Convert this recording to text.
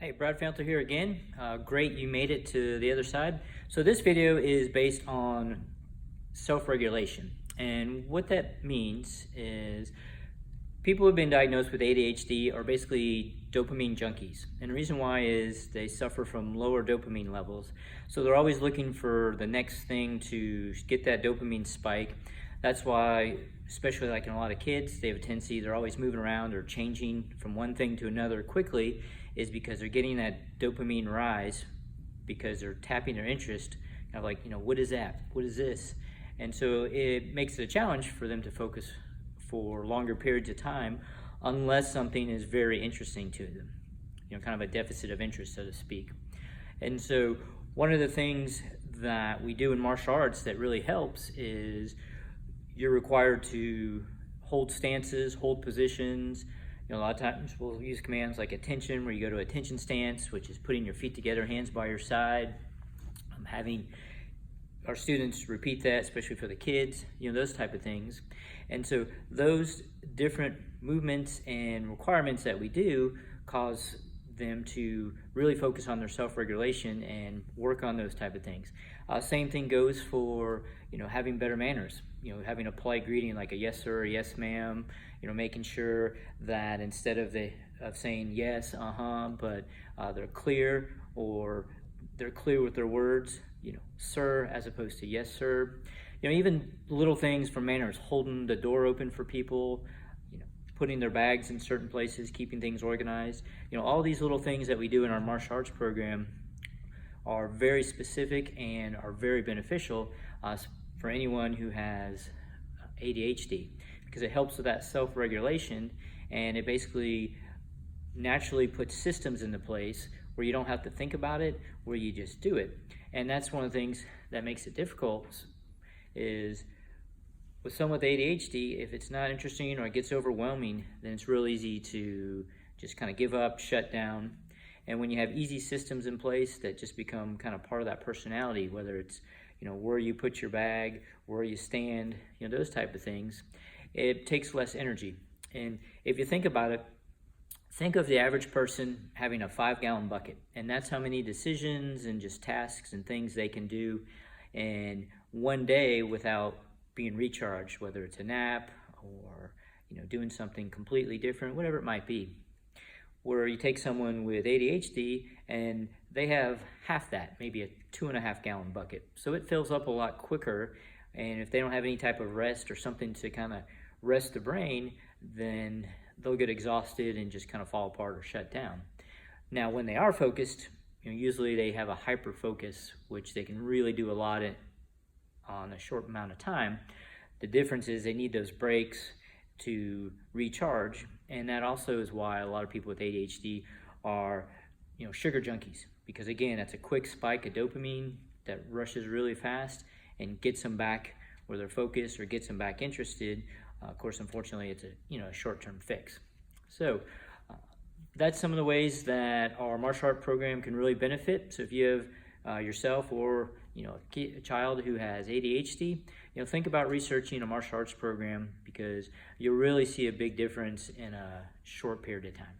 Hey, Brad Fanter here again. Great you made it to the other side. So this video is based on self-regulation. And what that means is people who have been diagnosed with ADHD are basically dopamine junkies. And the reason why is they suffer from lower dopamine levels. So they're always looking for the next thing to get that dopamine spike. That's why, especially like in a lot of kids, they have a tendency, they're always moving around or changing from one thing to another quickly, is because they're getting that dopamine rise because they're tapping their interest, kind of like, what is that? What is this? And so it makes it a challenge for them to focus for longer periods of time unless something is very interesting to them, kind of a deficit of interest, so to speak. And so one of the things that we do in martial arts that really helps is you're required to hold stances, hold positions. A lot of times we'll use commands like attention, where you go to attention stance, which is putting your feet together, hands by your side. Having our students repeat that, especially for the kids, those type of things. And so those different movements and requirements that we do cause them to really focus on their self-regulation and work on those type of things. Same thing goes for having better manners, having a polite greeting like a yes sir, yes ma'am, making sure that instead of saying yes, but they're clear, or they're clear with their words, sir as opposed to yes sir. Even little things from manners, holding the door open for people, putting their bags in certain places, keeping things organized. All these little things that we do in our martial arts program are very specific and are very beneficial for anyone who has ADHD, because it helps with that self-regulation, and it basically naturally puts systems into place where you don't have to think about it, where you just do it. And that's one of the things that makes it difficult, is with someone with ADHD, if it's not interesting or it gets overwhelming, then it's real easy to just kind of give up, shut down. And when you have easy systems in place that just become kind of part of that personality, whether it's where you put your bag, where you stand, those type of things, it takes less energy. And if you think about it, think of the average person having a 5-gallon bucket, and that's how many decisions and just tasks and things they can do in one day without being recharged, whether it's a nap or doing something completely different, whatever it might be. Where you take someone with ADHD and they have half that, maybe a 2.5-gallon bucket, so it fills up a lot quicker. And if they don't have any type of rest or something to kind of rest the brain, then they'll get exhausted and just kind of fall apart or shut down. Now when they are focused, usually they have a hyper focus, which they can really do a lot on a short amount of time. The difference is they need those breaks to recharge, and that also is why a lot of people with ADHD are sugar junkies, because again, that's a quick spike of dopamine that rushes really fast and gets them back where they're focused or gets them back interested. Of course, unfortunately, it's a short-term fix. So that's some of the ways that our martial art program can really benefit. So if you have yourself or a child who has ADHD, think about researching a martial arts program, because you'll really see a big difference in a short period of time.